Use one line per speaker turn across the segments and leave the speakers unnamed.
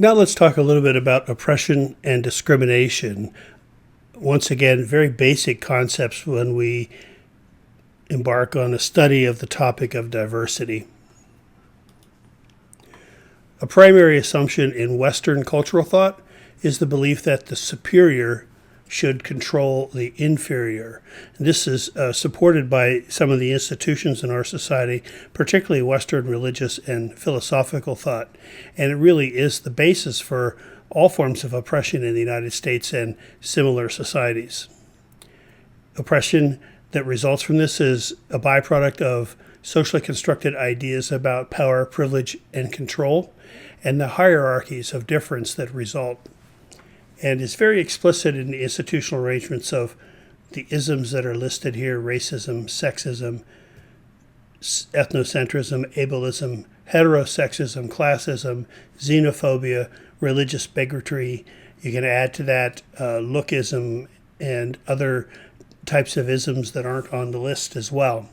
Now let's talk a little bit about oppression and discrimination. Once again, very basic concepts when we embark on a study of the topic of diversity. A primary assumption in Western cultural thought is the belief that the superior should control the inferior. And this is supported by some of the institutions in our society, particularly Western religious and philosophical thought. And it really is the basis for all forms of oppression in the United States and similar societies. Oppression that results from this is a byproduct of socially constructed ideas about power, privilege, and control, and the hierarchies of difference that result. And is very explicit in the institutional arrangements of the isms that are listed here: racism, sexism, ethnocentrism, ableism, heterosexism, classism, xenophobia, religious bigotry. You can add to that lookism and other types of isms that aren't on the list as well.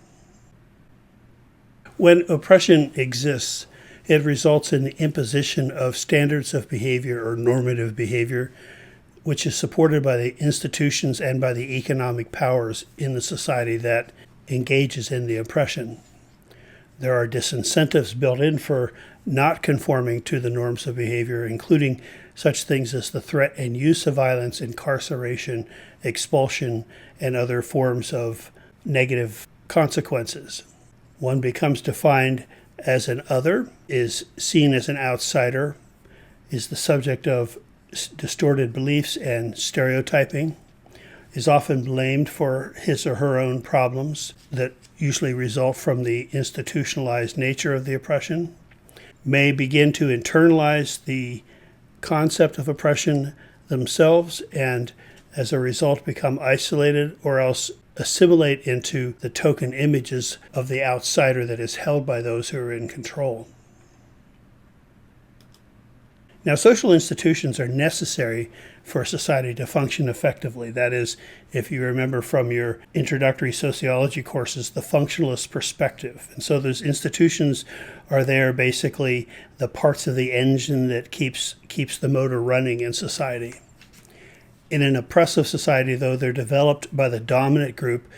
When oppression exists, it results in the imposition of standards of behavior or normative behavior, which is supported by the institutions and by the economic powers in the society that engages in the oppression. There are disincentives built in for not conforming to the norms of behavior, including such things as the threat and use of violence, incarceration, expulsion, and other forms of negative consequences. One becomes defined as an other, is seen as an outsider, is the subject of distorted beliefs and stereotyping, is often blamed for his or her own problems that usually result from the institutionalized nature of the oppression, may begin to internalize the concept of oppression themselves, and as a result become isolated or else assimilate into the token images of the outsider that is held by those who are in control. Now, social institutions are necessary for society to function effectively. That is, if you remember from your introductory sociology courses, the functionalist perspective. And so those institutions are there, basically the parts of the engine that keeps the motor running in society. In an oppressive society, though, they're developed by the dominant group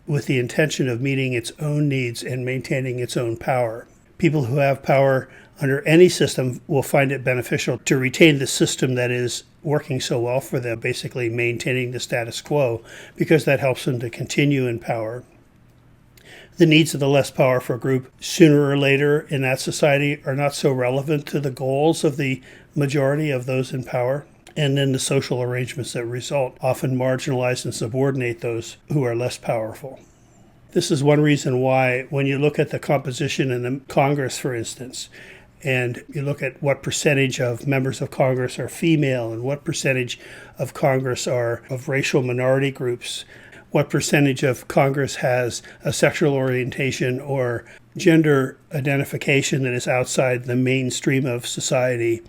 with the intention of meeting its own needs and maintaining its own power. People who have power under any system will find it beneficial to retain the system that is working so well for them, basically maintaining the status quo, because that helps them to continue in power. The needs of the less powerful group, sooner or later in that society, are not so relevant to the goals of the majority of those in power. And then the social arrangements that result often marginalize and subordinate those who are less powerful. This is one reason why, when you look at the composition in the Congress, for instance, and you look at what percentage of members of Congress are female and what percentage of Congress are of racial minority groups, what percentage of Congress has a sexual orientation or gender identification that is outside the mainstream of society,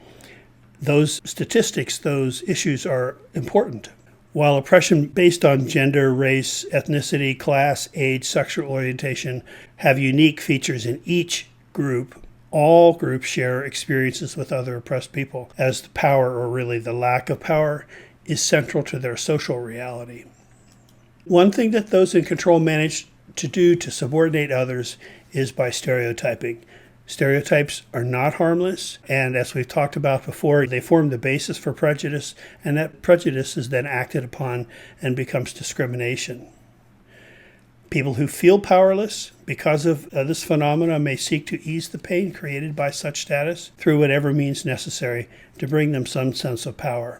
those statistics, those issues are important. While oppression based on gender, race, ethnicity, class, age, sexual orientation have unique features in each group, all groups share experiences with other oppressed people, as the power, or really the lack of power, is central to their social reality. One thing that those in control manage to do to subordinate others is by stereotyping. Stereotypes are not harmless, and as we've talked about before, they form the basis for prejudice, and that prejudice is then acted upon and becomes discrimination. People who feel powerless because of this phenomena may seek to ease the pain created by such status through whatever means necessary to bring them some sense of power.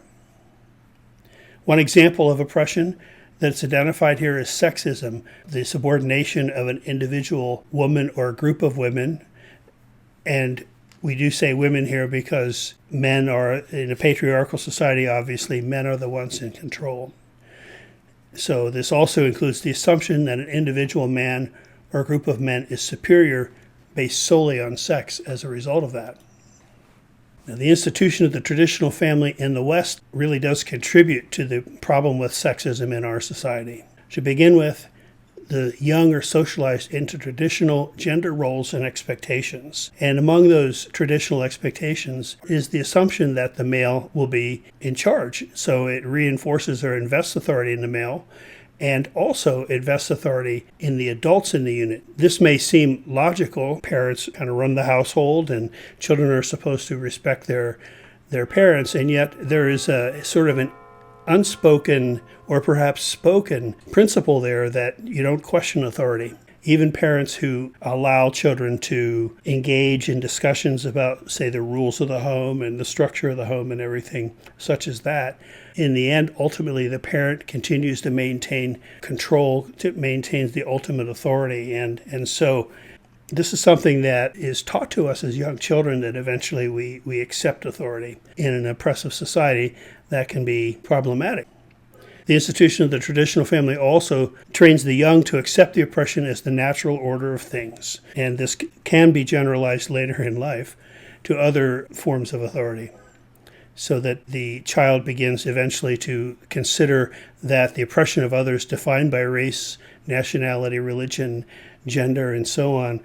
One example of oppression that's identified here is sexism, the subordination of an individual woman or a group of women. And we do say women here because men are, in a patriarchal society, obviously, men are the ones in control. So this also includes the assumption that an individual man or a group of men is superior based solely on sex as a result of that. Now, the institution of the traditional family in the West really does contribute to the problem with sexism in our society. To begin with, the young are socialized into traditional gender roles and expectations. And among those traditional expectations is the assumption that the male will be in charge. So it reinforces or invests authority in the male, and also invests authority in the adults in the unit. This may seem logical. Parents kind of run the household, and children are supposed to respect their parents, and yet there is a sort of an unspoken or perhaps spoken principle there that you don't question authority. Even parents who allow children to engage in discussions about, say, the rules of the home and the structure of the home and everything such as that, in the end, ultimately, the parent continues to maintain control, maintains the ultimate authority. And so this is something that is taught to us as young children, that eventually we accept authority. In an oppressive society, that can be problematic. The institution of the traditional family also trains the young to accept the oppression as the natural order of things. And this can be generalized later in life to other forms of authority, so that the child begins eventually to consider that the oppression of others defined by race, nationality, religion, gender, and so on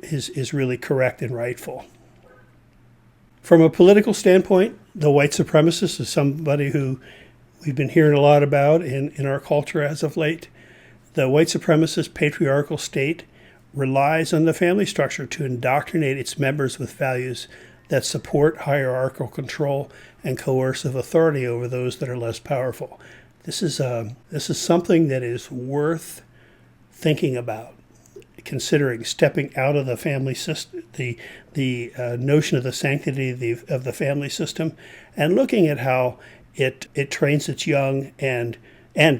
is really correct and rightful. From a political standpoint, the white supremacist is somebody who we've been hearing a lot about in our culture as of late. The white supremacist patriarchal state relies on the family structure to indoctrinate its members with values that support hierarchical control and coercive authority over those that are less powerful. This is something that is worth thinking about, considering stepping out of the family system, the notion of the sanctity of the family system, and looking at how it trains its young and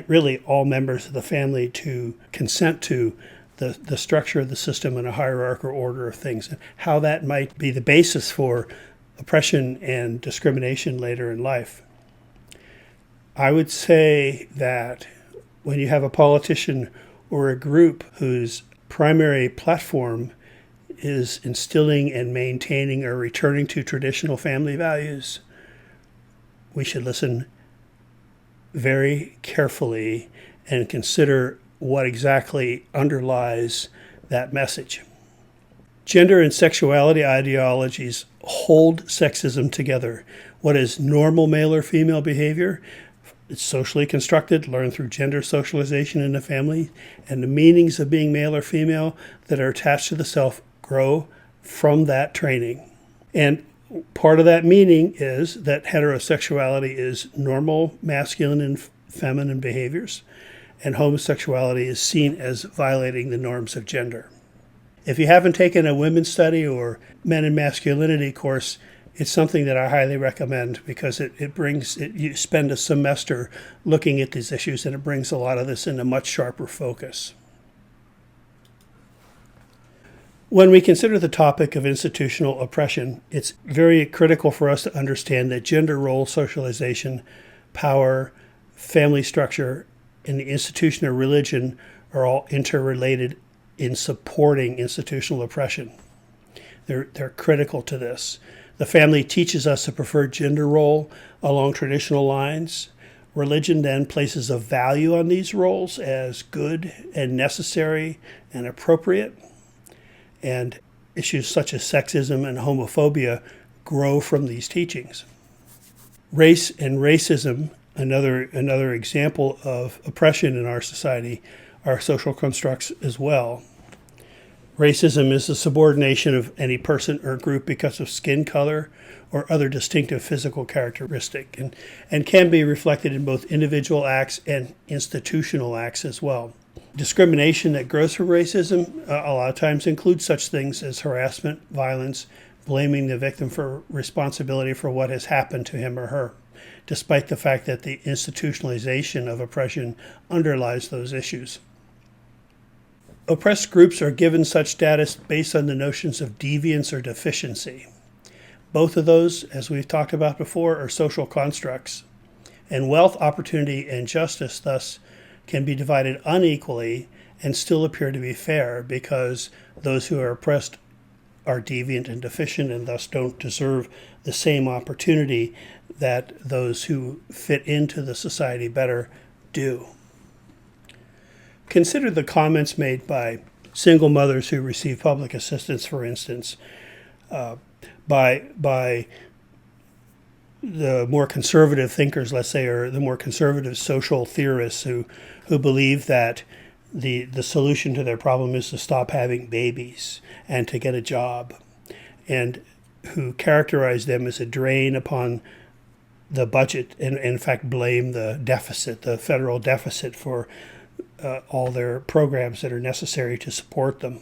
really all members of the family to consent to the structure of the system and a hierarchical order of things, and how that might be the basis for oppression and discrimination later in life. I would say that when you have a politician or a group whose primary platform is instilling and maintaining or returning to traditional family values, we should listen very carefully and consider what exactly underlies that message. Gender and sexuality ideologies hold sexism together. What is normal male or female behavior? It's socially constructed, learned through gender socialization in the family, and the meanings of being male or female that are attached to the self grow from that training. And part of that meaning is that heterosexuality is normal masculine and feminine behaviors, and homosexuality is seen as violating the norms of gender. If you haven't taken a women's study or men and masculinity course, it's something that I highly recommend, because you spend a semester looking at these issues, and it brings a lot of this into much sharper focus. When we consider the topic of institutional oppression, it's very critical for us to understand that gender role socialization, power, family structure, and the institution of religion are all interrelated in supporting institutional oppression. They're critical to this. The family teaches us a preferred gender role along traditional lines. Religion then places a value on these roles as good and necessary and appropriate. And issues such as sexism and homophobia grow from these teachings. Race and racism, another example of oppression in our society, are social constructs as well. Racism is the subordination of any person or group because of skin color or other distinctive physical characteristic, and can be reflected in both individual acts and institutional acts as well. Discrimination that grows from racism a lot of times includes such things as harassment, violence, blaming the victim for responsibility for what has happened to him or her, despite the fact that the institutionalization of oppression underlies those issues. Oppressed groups are given such status based on the notions of deviance or deficiency. Both of those, as we've talked about before, are social constructs. And wealth, opportunity, and justice thus can be divided unequally and still appear to be fair, because those who are oppressed are deviant and deficient and thus don't deserve the same opportunity that those who fit into the society better do. Consider the comments made by single mothers who receive public assistance, for instance, by the more conservative thinkers, let's say, or the more conservative social theorists who believe that the solution to their problem is to stop having babies and to get a job, and who characterize them as a drain upon the budget and in fact blame the deficit, the federal deficit, for all their programs that are necessary to support them.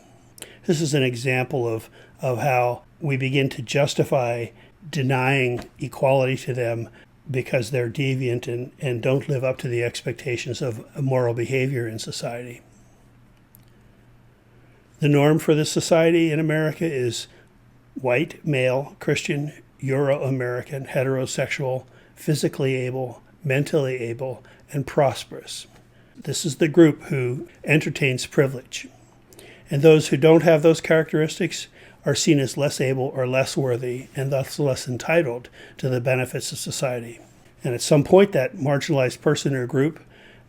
This is an example of how we begin to justify denying equality to them because they're deviant and don't live up to the expectations of moral behavior in society. The norm for this society in America is white, male, Christian, Euro-American, heterosexual, physically able, mentally able, and prosperous. This is the group who entertains privilege. And those who don't have those characteristics are seen as less able or less worthy, and thus less entitled to the benefits of society. And at some point, that marginalized person or group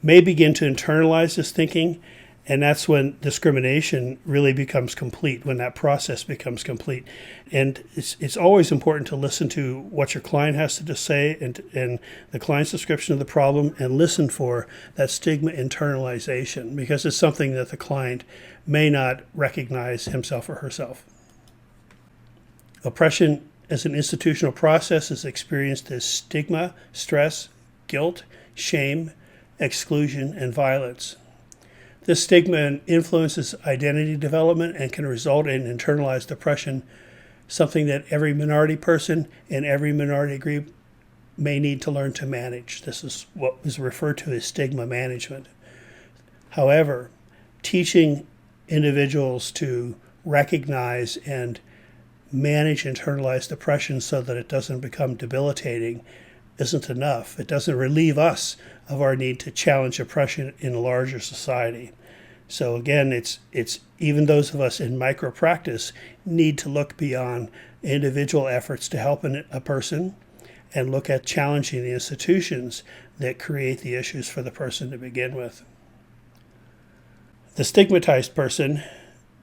may begin to internalize this thinking, and that's when discrimination really becomes complete, when that process becomes complete. And it's always important to listen to what your client has to say and the client's description of the problem, and listen for that stigma internalization, because it's something that the client may not recognize himself or herself. Oppression as an institutional process is experienced as stigma, stress, guilt, shame, exclusion, and violence. This stigma influences identity development and can result in internalized oppression, something that every minority person and every minority group may need to learn to manage. This is what is referred to as stigma management. However, teaching individuals to recognize and manage internalized oppression so that it doesn't become debilitating isn't enough. It doesn't relieve us of our need to challenge oppression in a larger society. So again, it's even those of us in micro practice need to look beyond individual efforts to help a person and look at challenging the institutions that create the issues for the person to begin with. The stigmatized person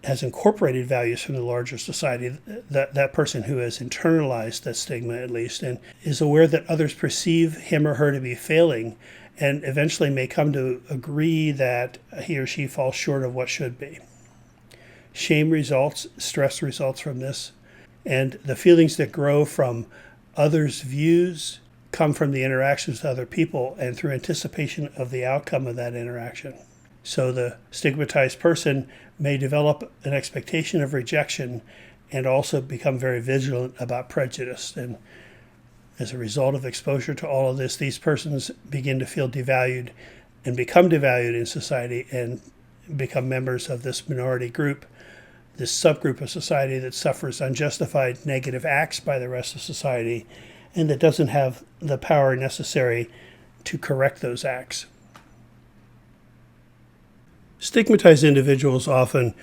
has incorporated values from the larger society, that person who has internalized that stigma at least, and is aware that others perceive him or her to be failing, and eventually may come to agree that he or she falls short of what should be. Shame results, stress results from this, and the feelings that grow from others' views come from the interactions with other people and through anticipation of the outcome of that interaction. So the stigmatized person may develop an expectation of rejection and also become very vigilant about prejudice. And as a result of exposure to all of this, these persons begin to feel devalued and become devalued in society and become members of this minority group, this subgroup of society that suffers unjustified negative acts by the rest of society and that doesn't have the power necessary to correct those acts. Stigmatized individuals often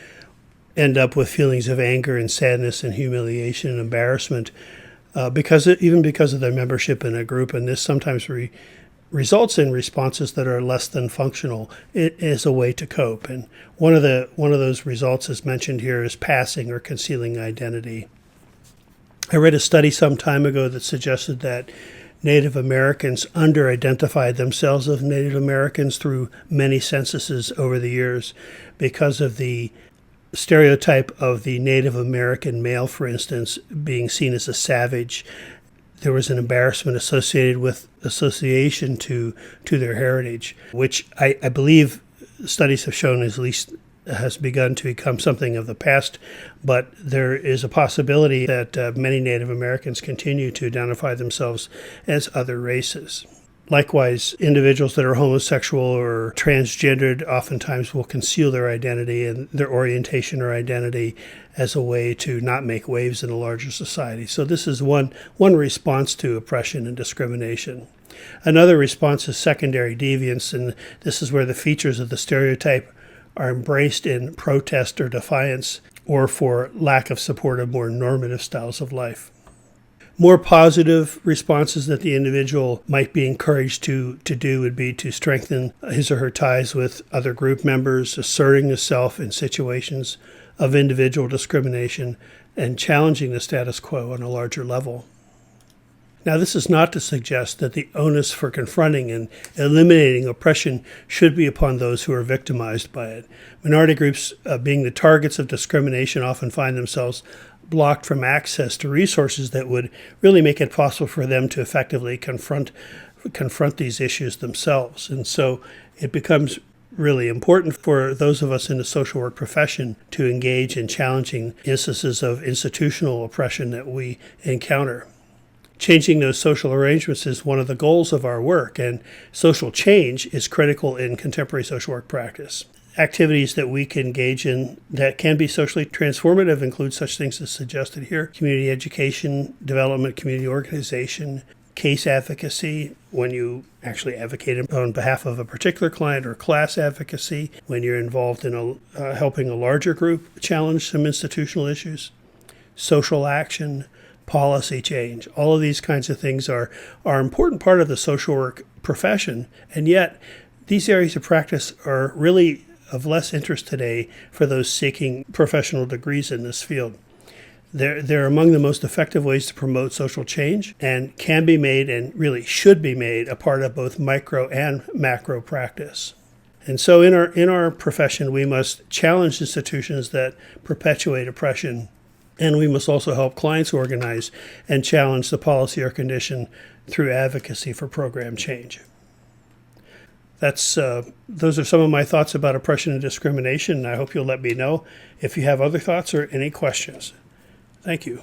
end up with feelings of anger and sadness and humiliation and embarrassment because of their membership in a group, and this sometimes results in responses that are less than functional. It is a way to cope, and one of those results is mentioned here is passing or concealing identity. I read a study some time ago that suggested that Native Americans under-identified themselves as Native Americans through many censuses over the years because of the stereotype of the Native American male, for instance, being seen as a savage. There was an embarrassment associated with association to their heritage, which I believe studies have shown at least has begun to become something of the past, but there is a possibility that many Native Americans continue to identify themselves as other races. Likewise, individuals that are homosexual or transgendered oftentimes will conceal their identity and their orientation or identity as a way to not make waves in a larger society. So this is one response to oppression and discrimination. Another response is secondary deviance, and this is where the features of the stereotype are embraced in protest or defiance, or for lack of support of more normative styles of life. More positive responses that the individual might be encouraged to do would be to strengthen his or her ties with other group members, asserting the self in situations of individual discrimination, and challenging the status quo on a larger level. Now, this is not to suggest that the onus for confronting and eliminating oppression should be upon those who are victimized by it. Minority groups, being the targets of discrimination, often find themselves blocked from access to resources that would really make it possible for them to effectively confront these issues themselves. And so it becomes really important for those of us in the social work profession to engage in challenging instances of institutional oppression that we encounter. Changing those social arrangements is one of the goals of our work, and social change is critical in contemporary social work practice. Activities that we can engage in that can be socially transformative include such things as suggested here: community education, development, community organization, case advocacy, when you actually advocate on behalf of a particular client, or class advocacy, when you're involved in helping a larger group challenge some institutional issues, social action, policy change. All of these kinds of things are an important part of the social work profession, and yet these areas of practice are really of less interest today for those seeking professional degrees in this field. They're among the most effective ways to promote social change, and can be made, and really should be made, a part of both micro and macro practice. And so in our profession, we must challenge institutions that perpetuate oppression, and we must also help clients organize and challenge the policy or condition through advocacy for program change. Those are some of my thoughts about oppression and discrimination, and I hope you'll let me know if you have other thoughts or any questions. Thank you.